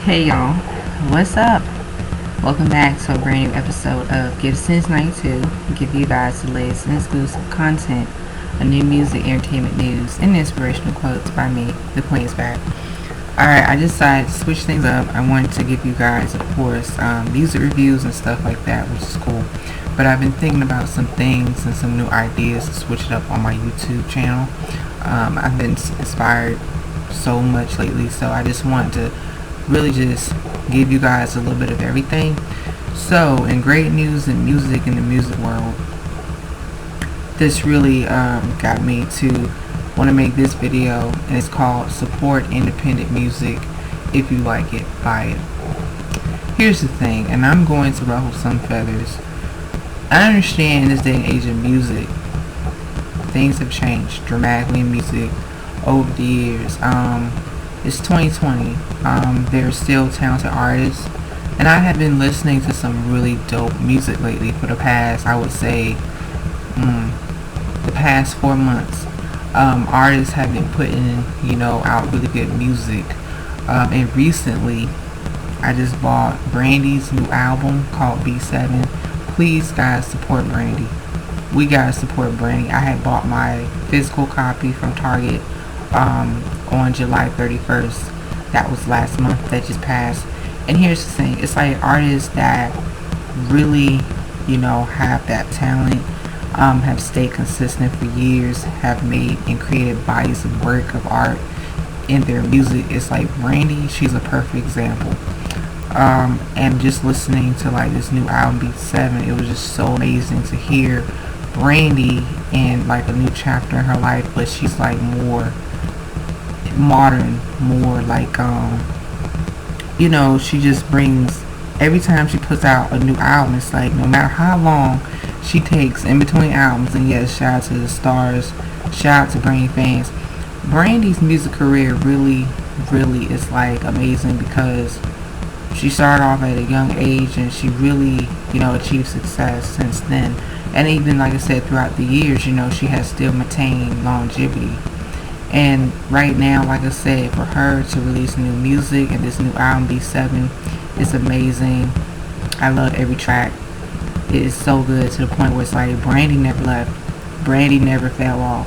Hey y'all, what's up? Welcome back to a brand new episode of Give Since 92. Give you guys the latest and exclusive content of new music, entertainment news, and inspirational quotes by me, the Queen's back. Alright, I decided to switch things up. I wanted to give you guys, of course, music reviews and stuff like that, which is cool. But I've been thinking about some things and some new ideas to switch it up on my YouTube channel. I've been inspired so much lately, so I just wanted to really just give you guys a little bit of everything. So, in great news in music, in the music world, this really got me to want to make this video, and it's called Support Independent Music. If you like it, buy it. Here's the thing, and I'm going to ruffle some feathers. I understand in this day and age of music, things have changed dramatically in music over the years. It's 2020. There are still talented artists, and I have been listening to some really dope music lately for the past, I would say, the past 4 months. Artists have been putting, out really good music. And recently, I just bought Brandy's new album called B7. Please, guys, support Brandy. We gotta support Brandy. I had bought my physical copy from Target on July 31st. That was last month that just passed. And here's the thing, it's like artists that really, have that talent, have stayed consistent for years, have made and created bodies of work of art in their music. It's like Brandy, she's a perfect example. And just listening to like this new album Beat 7, it was just so amazing to hear Brandy in like a new chapter in her life, but she's like more modern, more like she just brings, every time she puts out a new album, it's like no matter how long she takes in between albums. And yes, shout out to the stars, shout out to Brandy fans. Brandy's music career really is like amazing, because she started off at a young age and she really achieved success since then. And even like I said, throughout the years, she has still maintained longevity. And right now, like I said, for her to release new music and this new album B7 is amazing. I love every track. It is so good, to the point where it's like Brandy never left. Brandy never fell off.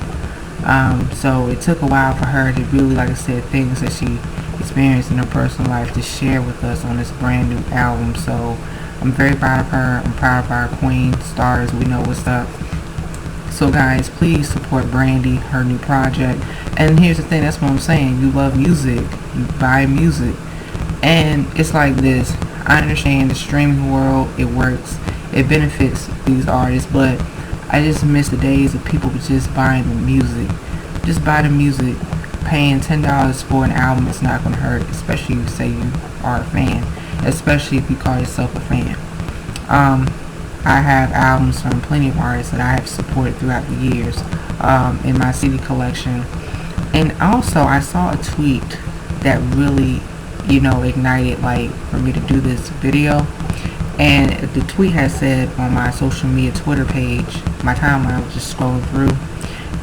So it took a while for her to really, like I said, things that she experienced in her personal life to share with us on this brand new album. So I'm very proud of her. I'm proud of our queen stars. We know what's up. So guys, please support Brandy, her new project. And here's the thing, that's what I'm saying. You love music, you buy music. And it's like this. I understand the streaming world, it works, it benefits these artists, but I just miss the days of people just buying the music. Just buy the music. Paying $10 for an album is not going to hurt, especially if you say you are a fan, especially if you call yourself a fan. I have albums from plenty of artists that I have supported throughout the years in my CD collection. And also, I saw a tweet that really, ignited like for me to do this video. And the tweet had said on my social media Twitter page, my timeline, I was just scrolling through,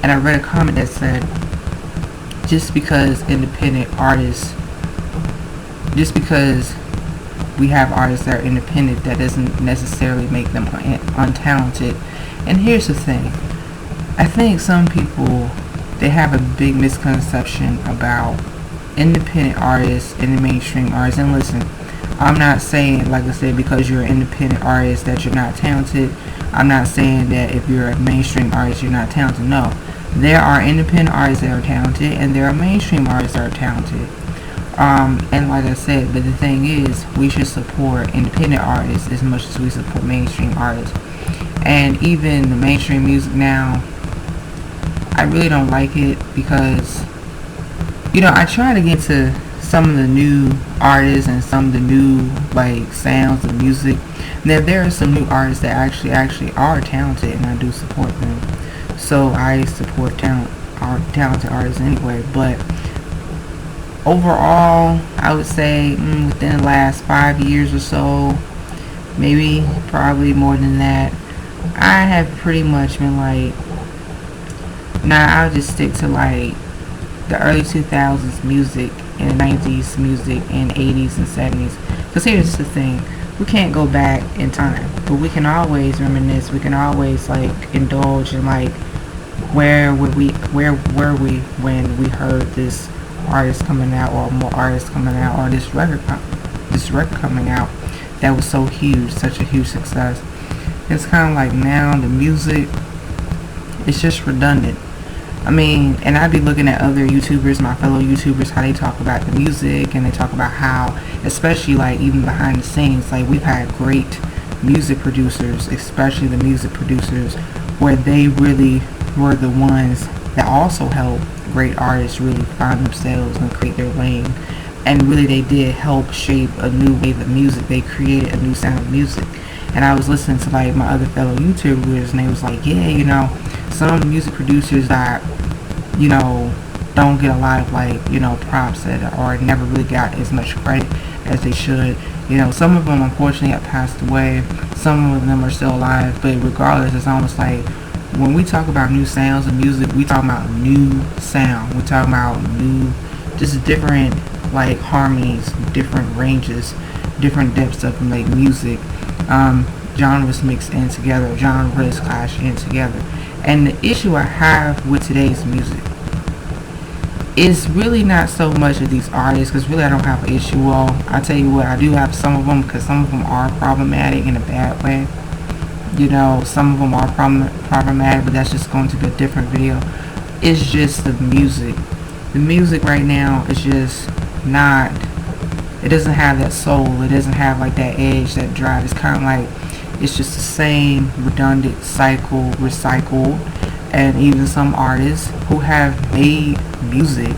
and I read a comment that said, just because we have artists that are independent, that doesn't necessarily make them untalented. And here's the thing, I think some people, they have a big misconception about independent artists and the mainstream artists. And listen, I'm not saying, like I said, because you're an independent artist that you're not talented. I'm not saying that if you're a mainstream artist you're not talented. No, there are independent artists that are talented, and there are mainstream artists that are talented. And like I said, but the thing is, we should support independent artists as much as we support mainstream artists. And even the mainstream music now, I really don't like it, because I try to get to some of the new artists and some of the new like sounds of music. Now there are some new artists that actually are talented, and I do support them. So I support talented artists anyway. But overall, I would say within the last 5 years or so, maybe probably more than that, I have pretty much been like, nah, I'll just stick to like the early 2000s music in the 90s music and 80s and 70s. Because here's the thing, we can't go back in time, but we can always reminisce. We can always like indulge in like where were we when we heard this artist coming out, or more artists coming out, or this record coming out that was so huge, such a huge success. It's kind of like now the music, it's just redundant. I mean, and I'd be looking at other YouTubers, my fellow YouTubers, how they talk about the music, and they talk about how, especially like even behind the scenes, like we've had great music producers, especially the music producers, where they really were the ones that also helped great artists really find themselves and create their lane. And really they did help shape a new wave of music. They created a new sound of music. And I was listening to like my other fellow YouTubers, and they was like, yeah, you know, some of the music producers that, you know, don't get a lot of like, you know, props that, or never really got as much credit as they should. You know, some of them unfortunately have passed away. Some of them are still alive. But regardless, it's almost like when we talk about new sounds of music, we talk about new sound. We talk about new, just different like harmonies, different ranges, different depths of like music. Genres mix in together, genres clash in together. And the issue I have with today's music is really not so much of these artists, because really I don't have an issue. Well, I tell you what, I do have some of them, because some of them are problematic in a bad way. You know, some of them are problematic, but that's just going to be a different video. It's just the music. The music right now is just not, it doesn't have that soul. It doesn't have like that edge, that drive. It's kind of like, it's just the same redundant cycle, recycled. And even some artists who have made music,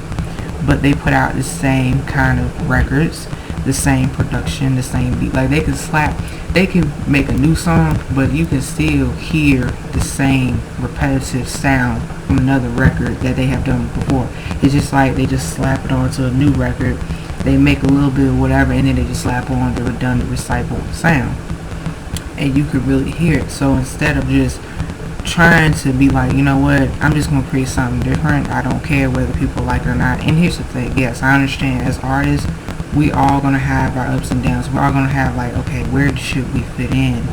but they put out the same kind of records, the same production, the same beat. Like they can make a new song, but you can still hear the same repetitive sound from another record that they have done before. It's just like they just slap it onto a new record. They make a little bit of whatever, and then they just slap on the redundant recycled sound, and you could really hear it. So instead of just trying to be like, you know what, I'm just going to create something different, I don't care whether people like it or not. And here's the thing, yes, I understand as artists, we all going to have our ups and downs. We're all going to have like, okay, where should we fit in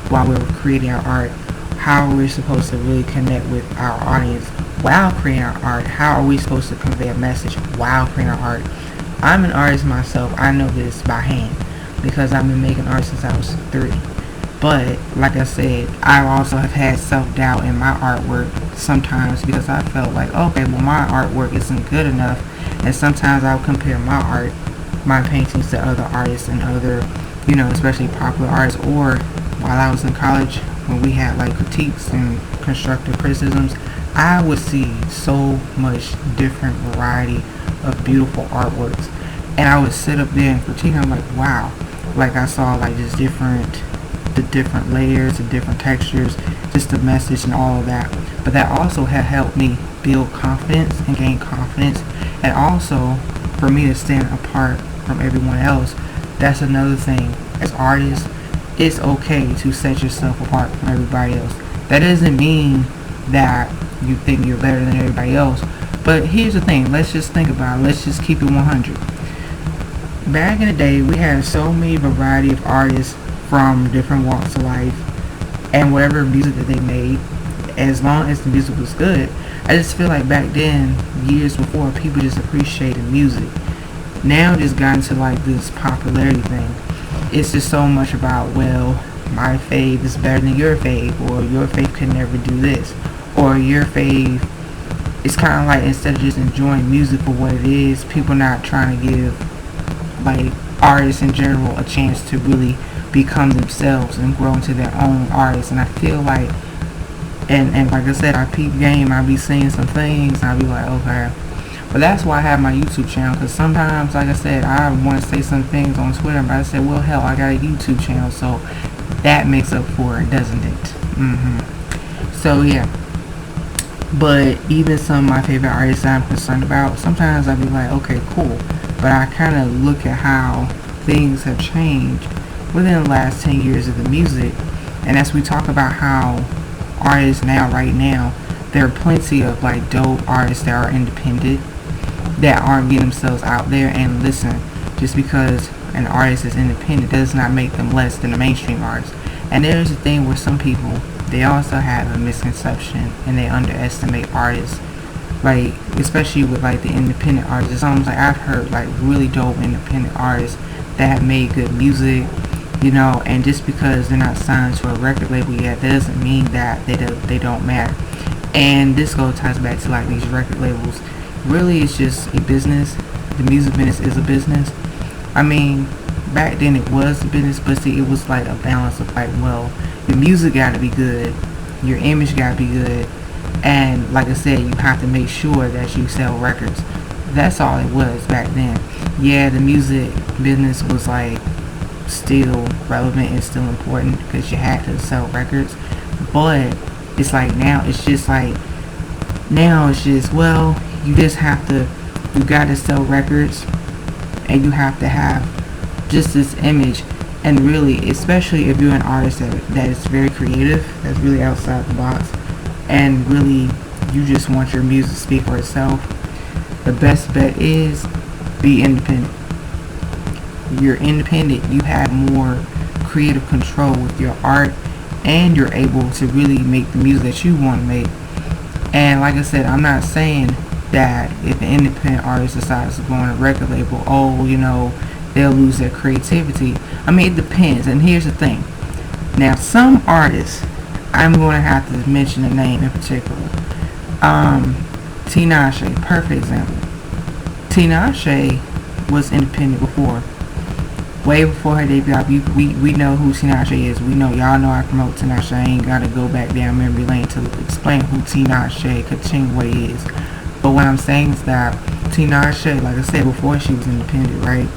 while we're creating our art? How are we supposed to really connect with our audience while creating our art? How are we supposed to convey a message while creating our art? I'm an artist myself. I know this by hand because I've been making art since I was 3. But like I said, I also have had self-doubt in my artwork sometimes, because I felt like, okay, well, my artwork isn't good enough. And sometimes I would compare my art, my paintings, to other artists and other, you know, especially popular artists. Or while I was in college, when we had like critiques and constructive criticisms, I would see so much different variety of beautiful artworks, and I would sit up there and critique. I'm like, wow, like I saw like just the different layers, the different textures, just the message and all of that. But that also had helped me build confidence and gain confidence, and also for me to stand apart from everyone else. That's another thing. As artists, it's okay to set yourself apart from everybody else. That doesn't mean that you think you're better than everybody else. But here's the thing, let's just think about it. Let's just keep it 100. Back in the day, we had so many variety of artists from different walks of life, and whatever music that they made, as long as the music was good. I just feel like back then, years before, people just appreciated music. Now it's gotten to like this popularity thing. It's just so much about, well, my fave is better than your fave, or your fave can never do this, or your fave. It's kind of like, instead of just enjoying music for what it is, people not trying to give like artists in general a chance to really become themselves and grow into their own artists. And I feel like, and like I said, I peep game, I be seeing some things, and I be like, okay. But that's why I have my YouTube channel, because sometimes, like I said, I want to say some things on Twitter, but I said, well, hell, I got a YouTube channel, so that makes up for it, doesn't it? So yeah. But even some of my favorite artists that I'm concerned about, sometimes I'll be like, okay, cool. But I kind of look at how things have changed within the last 10 years of the music. And as we talk about how artists now, right now, there are plenty of like dope artists that are independent, that aren't getting themselves out there. And listen, just because an artist is independent does not make them less than a mainstream artist. And there's a thing where some people, they also have a misconception and they underestimate artists, like especially with like the independent artists. It's almost like I've heard like really dope independent artists that have made good music, and just because they're not signed to a record label yet, that doesn't mean that they don't matter. And this ties back to like these record labels. Really, it's just a business. The music business is a business. I mean, back then it was a business, but see, it was like a balance of like, well, your music got to be good, your image got to be good, and like I said, you have to make sure that you sell records. That's all it was back then. Yeah, the music business was like still relevant and still important because you had to sell records, but it's like now it's just well, you just have to, you gotta sell records, and you have to have just this image. And really, especially if you're an artist that is very creative, that's really outside the box, and really you just want your music to speak for itself, the best bet is be independent. You're independent, you have more creative control with your art, and you're able to really make the music that you want to make. And like I said, I'm not saying that if an independent artist decides to go on a record label, they'll lose their creativity. I mean, it depends. And here's the thing. Now, some artists, I'm going to have to mention a name in particular. Tinashe, perfect example. Tinashe was independent before. Way before her debut. We know who Tinashe is. Y'all know I promote Tinashe. I ain't got to go back down memory lane to explain who Tinashe Kachingwe is. But what I'm saying is that Tinashe, like I said before, she was independent, right?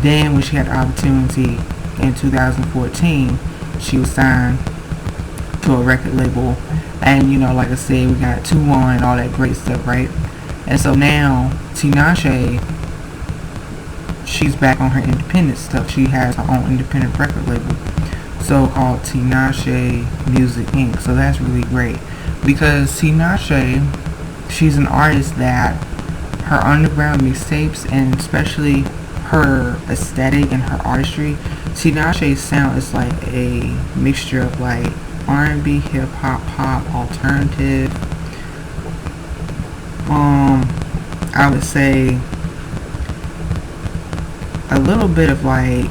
Then when she had the opportunity in 2014, she was signed to a record label. And like I said, we got 2-1 and all that great stuff, right? And so now Tinashe, she's back on her independent stuff. She has her own independent record label, so called Tinashe Music Inc. So that's really great because Tinashe, she's an artist that her underground mixtapes, and especially her aesthetic and her artistry, Tinashe's sound is like a mixture of like R&B, hip hop, pop, alternative. I would say a little bit of like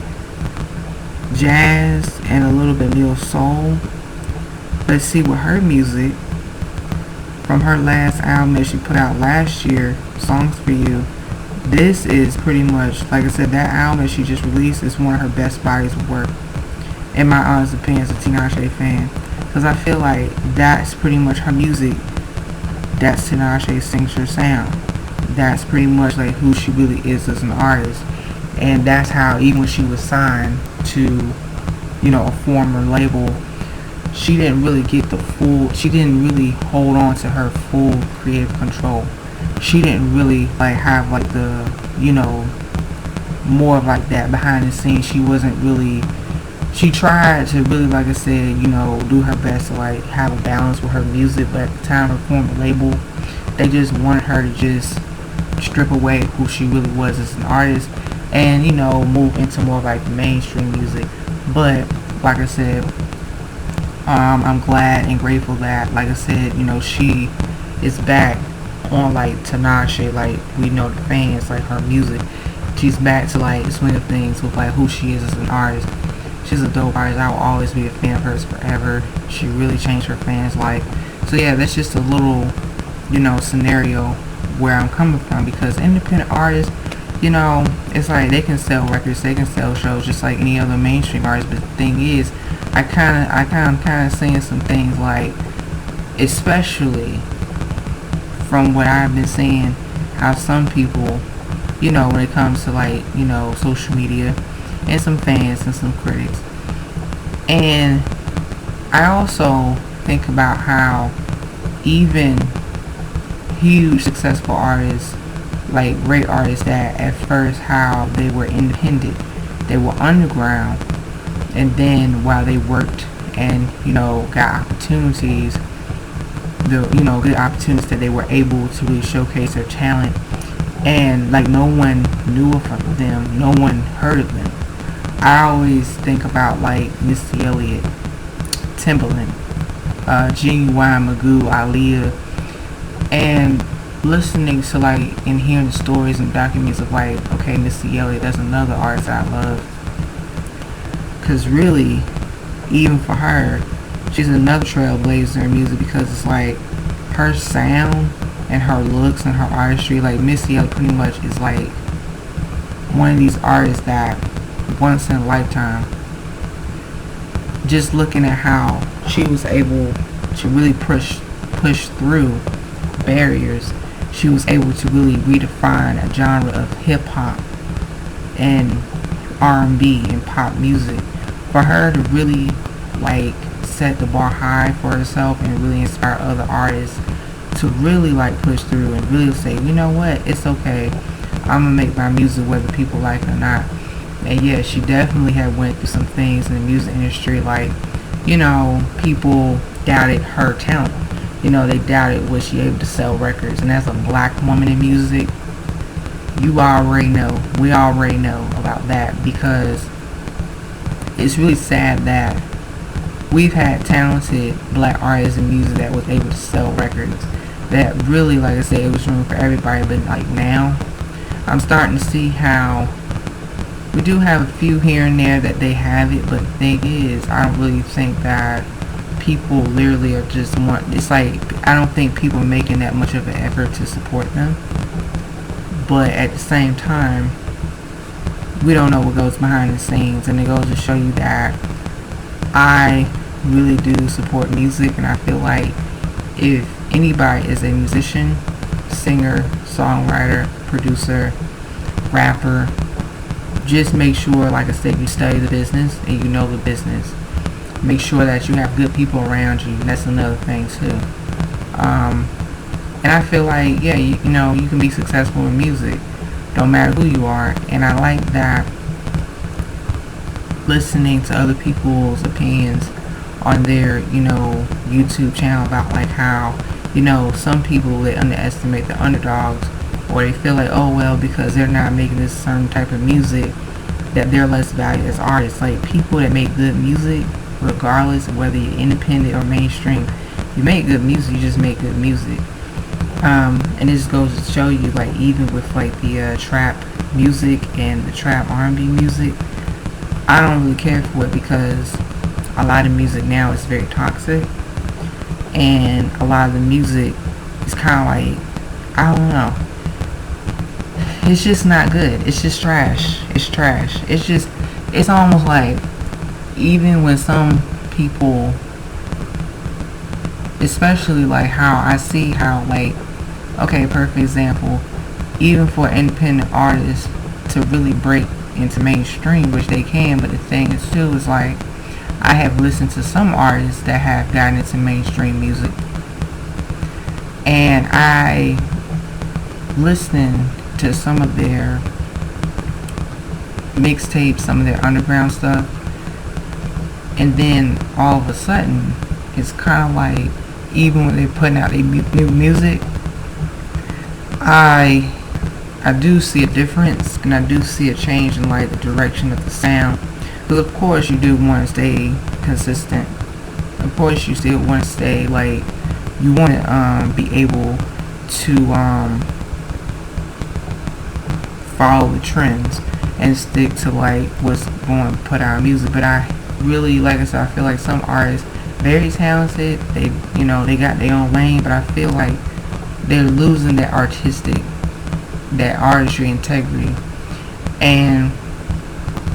jazz and a little bit neo soul. Let's see, with her music from her last album that she put out last year, Songs for You, this is pretty much, like I said, that album that she just released is one of her best bodies of work, in my honest opinion as a Tinashe fan, because I feel like that's pretty much her music. That's Tinashe's signature sound. That's pretty much like who she really is as an artist. And that's how, even when she was signed to, a former label, she didn't really get she didn't really hold on to her full creative control. She didn't really like have like the, more of like that behind the scenes. She wasn't really, she tried to really, like I said, do her best to like have a balance with her music, but at the time of forming the label, they just wanted her to just strip away who she really was as an artist and move into more like the mainstream music. But like I said, I'm glad and grateful that, like I said, she is back on like Tinashe, like we know the fans, like her music, she's back to like the swing of things with like who she is as an artist. She's a dope artist. I will always be a fan of hers forever. She really changed her fans' life. So yeah, that's just a little scenario where I'm coming from, because independent artists, it's like they can sell records, they can sell shows just like any other mainstream artist. But the thing is, I'm kind of seeing some things like, especially from what I've been seeing, how some people, when it comes to like, social media, and some fans and some critics. And I also think about how even huge successful artists, like great artists, that at first how they were independent, they were underground, and then while they worked and got opportunities, the good opportunities, that they were able to really showcase their talent and like no one knew of them, no one heard of them. I always think about like Missy Elliott, Timbaland, Genuine, Magoo, Aaliyah, and listening to like and hearing the stories and documents of like, okay, Missy Elliott, that's another artist I love. Cause really, even for her, she's another trailblazer in music because it's like her sound and her looks and her artistry. Like Missy Elliott pretty much is like one of these artists that once in a lifetime. Just looking at how she was able to really push through barriers. She was able to really redefine a genre of hip hop and R&B and pop music. For her to really like set the bar high for herself and really inspire other artists to really like push through and really say, you know what, it's okay. I'm gonna make my music whether people like it or not. And yeah, she definitely had went through some things in the music industry, like, you know, people doubted her talent. You know, they doubted was she able to sell records. And as a black woman in music, you already know, we already know about that, because it's really sad that we've had talented black artists in music that was able to sell records. That really, like I said, it was room for everybody. But like now, I'm starting to see how we do have a few here and there that they have it, but the thing is, I don't really think that people literally are just want. It's like I don't think people are making that much of an effort to support them. But at the same time, we don't know what goes behind the scenes, and it goes to show you that I really do support music, and I feel like if anybody is a musician, singer, songwriter, producer, rapper, just make sure, like I said, you study the business and you know the business. Make sure that you have good people around you. That's another thing too. And I feel like, yeah, you know, you can be successful in music, no matter who you are. And I like that, listening to other people's opinions on their, you know, YouTube channel about like how, you know, some people, they underestimate the underdogs, or they feel like, oh well, because they're not making this certain type of music, that they're less valued as artists. Like people that make good music, regardless of whether you're independent or mainstream, you make good music, you just make good music. And it just goes to show you, like even with like the trap music and the trap R&B music, I don't really care for it, because a lot of music now is very toxic, and a lot of the music is kind of like, I don't know, it's just not good. It's just trash. It's trash. It's almost like, even when some people, especially like how I see how like, okay, perfect example, even for independent artists to really break into mainstream, which they can, but the thing is too is like, I have listened to some artists that have gotten into mainstream music, and I listened to some of their mixtapes, some of their underground stuff, and then all of a sudden, it's kind of like, even when they're putting out their new music, I do see a difference, and I do see a change in like the direction of the sound. Because of course you do want to stay consistent. Of course you still want to stay like, you want to be able to follow the trends and stick to like what's going to put out music. But I really, like I said, I feel like some artists, very talented, they, you know, they got their own lane, but I feel like they're losing that artistry integrity. And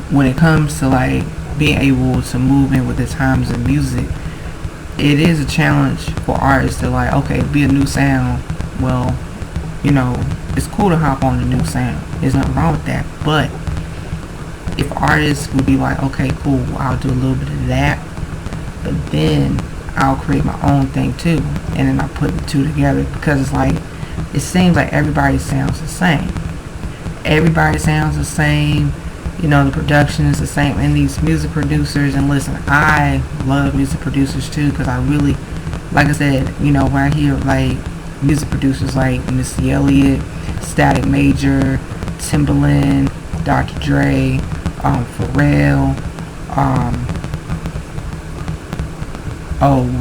when it comes to like being able to move in with the times of music, it is a challenge for artists to like, okay, be a new sound. Well, you know, it's cool to hop on the new sound. There's nothing wrong with that. But if artists would be like, okay, cool, I'll do a little bit of that, but then I'll create my own thing too, and then I put the two together, because it's like, it seems like everybody sounds the same. Everybody sounds the same. You know, the production is the same, and these music producers, and listen, I love music producers too, because I really, like I said, you know, when I hear like music producers like Missy Elliott, Static Major, Timbaland, Dr. Dre, Pharrell,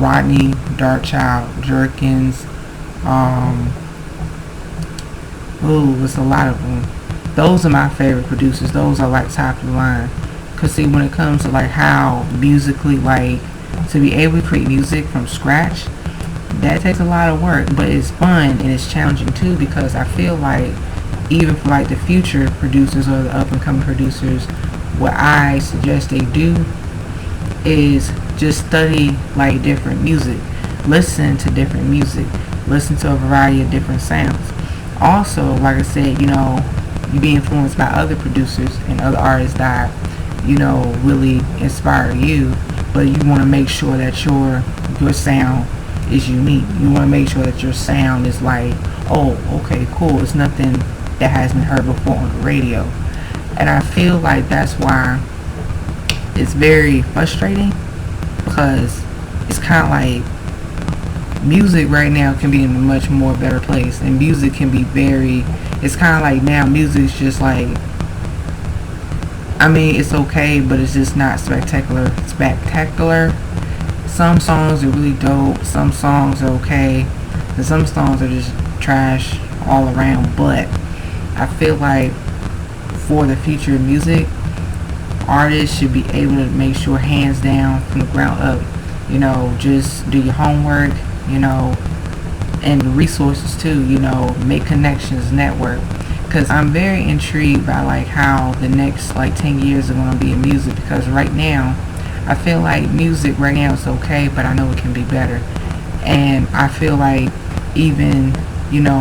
Rodney, Darkchild, Jerkins, it's a lot of them. Those are my favorite producers. Those are like top of the line. Cause see, when it comes to like how musically, like to be able to create music from scratch, that takes a lot of work, but it's fun and it's challenging too, because I feel like even for like the future producers or the up and coming producers, what I suggest they do is just study like different music, listen to different music, listen to a variety of different sounds. Also, like I said, you be influenced by other producers and other artists that really inspire you, but you want to make sure that your sound is unique. You want to make sure that your sound is like, oh, okay, cool, it's nothing that has been heard before on the radio. And I feel like that's why it's very frustrating, because it's kind of like music right now can be in a much more better place, and music can be it's kind of like now music's just like, I mean, it's okay, but it's just not spectacular. Some songs are really dope, some songs are okay, and some songs are just trash all around. But I feel like for the future of music, artists should be able to make sure, hands down, from the ground up, just do your homework, and the resources too, make connections, network. Because I'm very intrigued by like how the next like 10 years are going to be in music, because right now I feel like music right now is okay, but I know it can be better. And I feel like even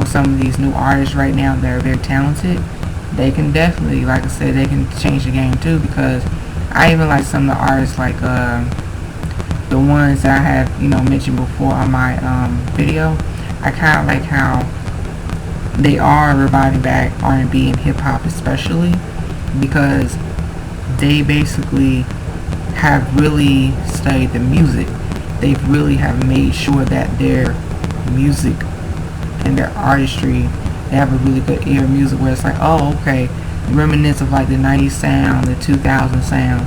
some of these new artists right now that are very talented, they can definitely, like I said, they can change the game too, because I even like some of the artists like the ones that I have mentioned before on my video. I kind of like how they are reviving back R&B and hip hop, especially because they basically have really studied the music. They really have made sure that their music and their artistry, they have a really good ear of music where it's like, oh, okay, reminiscent of like the 90s sound, the 2000 sound.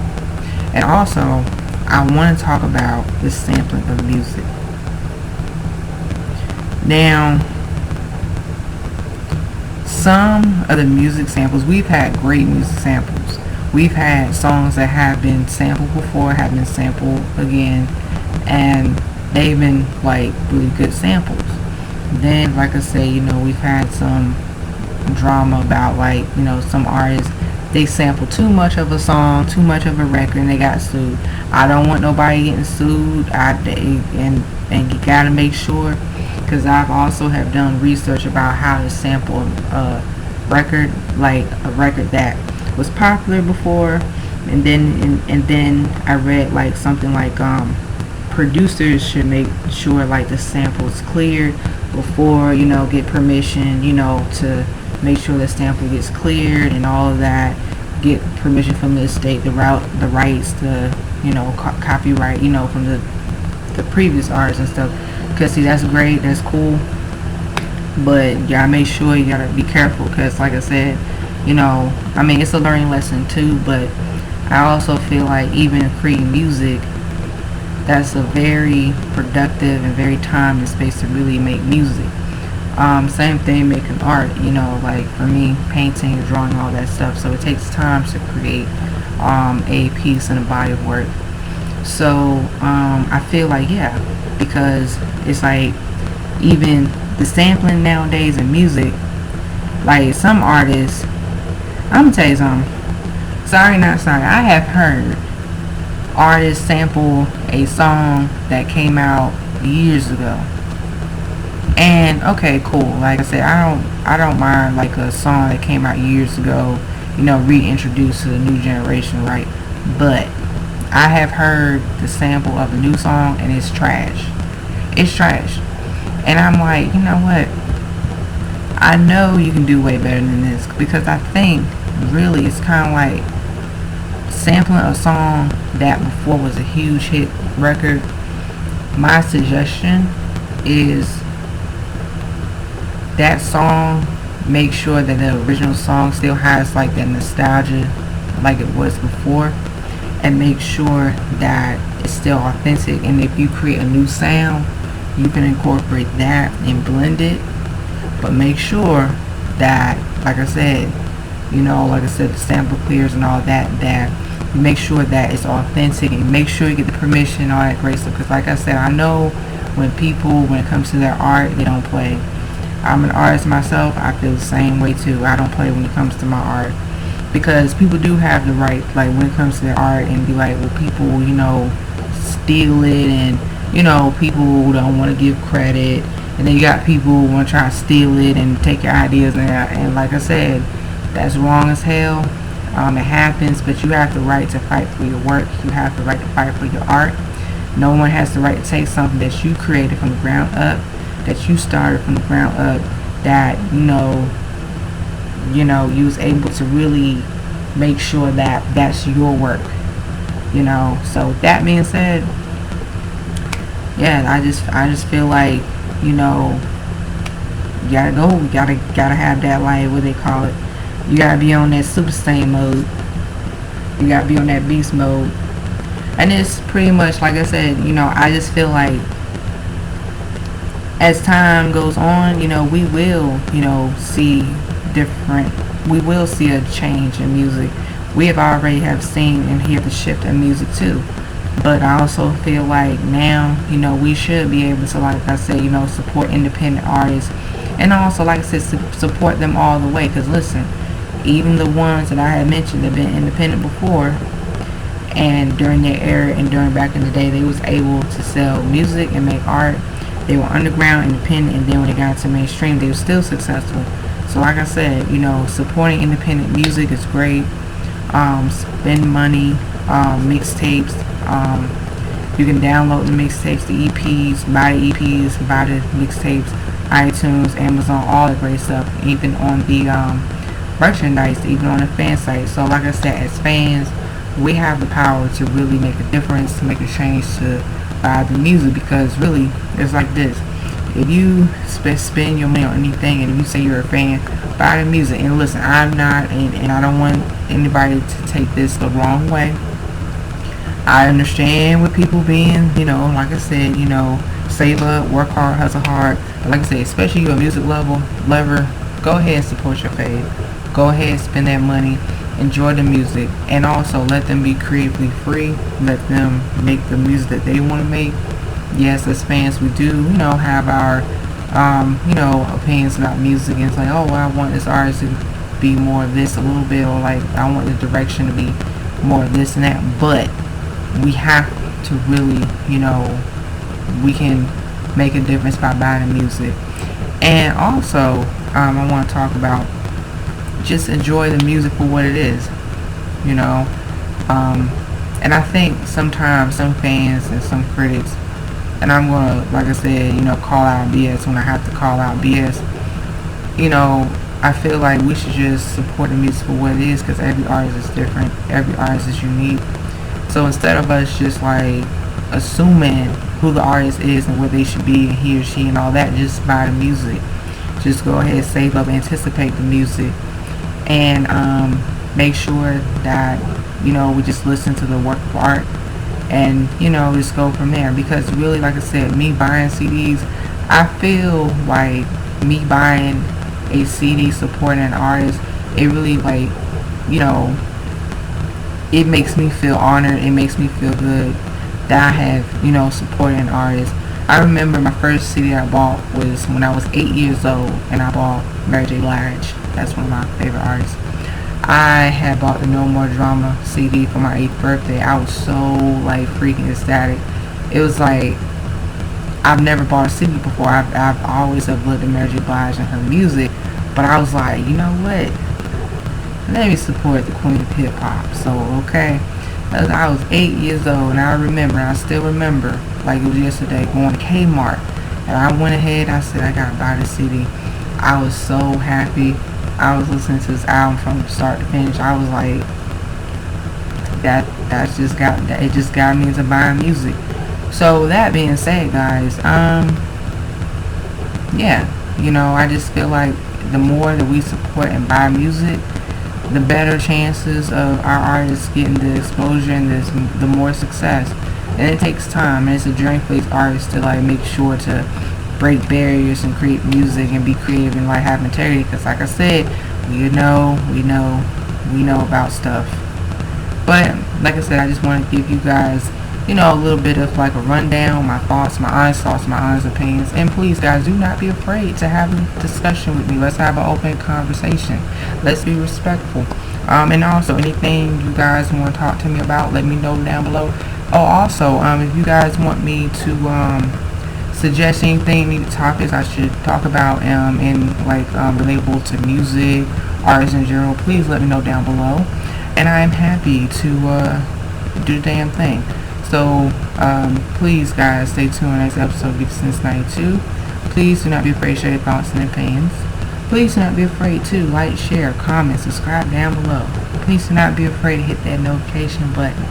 And also, I want to talk about the sampling of music. Now, some of the music samples, we've had great music samples. We've had songs that have been sampled before, have been sampled again, and they've been like really good samples. Then, like I say, we've had some drama about like, some artists, they sample too much of a song, too much of a record, and they got sued. I don't want nobody getting sued. And you gotta make sure, because I've also have done research about how to sample a record, like a record that was popular before, and then I read like something like producers should make sure like the sample is cleared before get permission, to make sure the sample gets cleared and all of that, get permission from the estate, the rights to copyright, from the previous artists and stuff. Because see, that's great, that's cool, but you gotta make sure, you gotta be careful, because like I said, I mean, it's a learning lesson too. But I also feel like even creating music, that's a very productive and very time and space to really make music. Same thing making art, like for me, painting, drawing, all that stuff. So it takes time to create a piece and a body of work. So I feel like, yeah, because it's like even the sampling nowadays in music, like some artists, I'm gonna tell you something. Sorry, not sorry. I have heard artists sample a song that came out years ago. And okay, cool. Like I said, I don't mind like a song that came out years ago, reintroduced to the new generation, right? But I have heard the sample of a new song and it's trash. It's trash. And I'm like, you know what? I know you can do way better than this, because I think really it's kind of like sampling a song that before was a huge hit record. My suggestion is that song, make sure that the original song still has like that nostalgia like it was before, and make sure that it's still authentic. And if you create a new sound, you can incorporate that and blend it, but make sure that, like I said, like I said, the sample clears and all that, that you make sure that it's authentic, and make sure you get the permission and all that great stuff. Because like I said, I know when it comes to their art, they don't play. I'm an artist myself. I feel the same way too. I don't play when it comes to my art, because people do have the right, like when it comes to their art, and be like, well, people, steal it, and people don't want to give credit, and then you got people who want to try to steal it and take your ideas, and like I said, that's wrong as hell. It happens, but you have the right to fight for your work. You have the right to fight for your art. No one has the right to take something that you created from the ground up, that you started from the ground up, that you was able to really make sure that that's your work. So with that being said, yeah, I just feel like, you gotta go. You gotta have that, like, what they call it. You gotta be on that super saiyan mode. You gotta be on that beast mode. And it's pretty much, like I said, I just feel like as time goes on, we will, see different, we will see a change in music. We have already have seen and hear the shift in music too. But I also feel like now, we should be able to, like I said, support independent artists. And also, like I said, support them all the way. Because listen, even the ones that I had mentioned that have been independent before, and during their era and during back in the day, they was able to sell music and make art. They were underground, independent, and then when they got to mainstream, they were still successful. So like I said, supporting independent music is great. Spend money, mixtapes. You can download the mixtapes, the EPs, buy the EPs, buy the mixtapes, iTunes, Amazon, all the great stuff. Even on the merchandise, even on the fan site. So like I said, as fans, we have the power to really make a difference, to make a change, to buy the music. Because really, it's like this: if you spend your money on anything, and if you say you're a fan, buy the music. And listen, I'm not, and I don't want anybody to take this the wrong way. I understand with people being, like I said, save up, work hard, hustle hard. But like I said, especially you a music lover, go ahead and support your fave. Go ahead and spend that money. Enjoy the music, and also let them be creatively free. Let them make the music that they want to make. Yes, as fans, we do, have our, opinions about music, and it's like, oh, well, I want this artist to be more of this a little bit, or like, I want the direction to be more of this and that. But we have to really, we can make a difference by buying the music. And also, I want to talk about, just enjoy the music for what it is, and I think sometimes some fans and some critics, and I'm gonna, like I said, call out BS when I have to call out BS. I feel like we should just support the music for what it is, because every artist is different, every artist is unique. So instead of us just like assuming who the artist is and where they should be, and he or she and all that, just buy the music. Just go ahead, save up, anticipate the music, and make sure that we just listen to the work of art, and just go from there. Because really, like I said, me buying CDs, I feel like me buying a CD supporting an artist, it really, like, it makes me feel honored. It makes me feel good that I have supported an artist. I remember my first CD I bought was when I was 8 years old, and I bought Mary J. Blige. That's one of my favorite artists. I had bought the No More Drama CD for my 8th birthday. I was so, like, freaking ecstatic. It was like, I've never bought a CD before. I've always have loved Mary J. Blige and her music, but I was like, you know what? Let me support the Queen of Hip Hop. So, okay. I was 8 years old, and I still remember, like it was yesterday, going to Kmart, and I went ahead, I said, I gotta buy this CD. I was so happy. I was listening to this album from start to finish. I was like, it just got me into buying music. So that being said, guys, yeah, I just feel like the more that we support and buy music, the better chances of our artists getting the exposure and the more success. And it takes time, and it's a journey for these artists to like make sure to break barriers and create music and be creative and like have integrity. Because like I said, we know about stuff. But like I said, I just want to give you guys, a little bit of like a rundown, my thoughts, my honest thoughts, my honest opinions. And please, guys, do not be afraid to have a discussion with me. Let's have an open conversation. Let's be respectful. And also, anything you guys want to talk to me about, let me know down below. Oh, also, if you guys want me to suggest anything, any topics I should talk about, and like relatable to music, artists in general, please let me know down below. And I'm happy to do the damn thing. So please, guys, stay tuned on the next episode of Get Since 92. Please do not be afraid to share your thoughts and opinions. Please do not be afraid to like, share, comment, subscribe down below. Please do not be afraid to hit that notification button.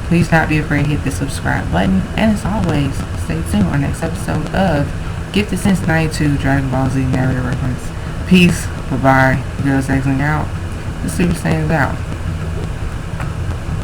Please do not be afraid to hit the subscribe button. And as always, stay tuned on the next episode of Gifted Since 92 Dragon Ball Z narrator reference. Peace. Bye-bye. Girls exiting out. The Super Saiyan's out.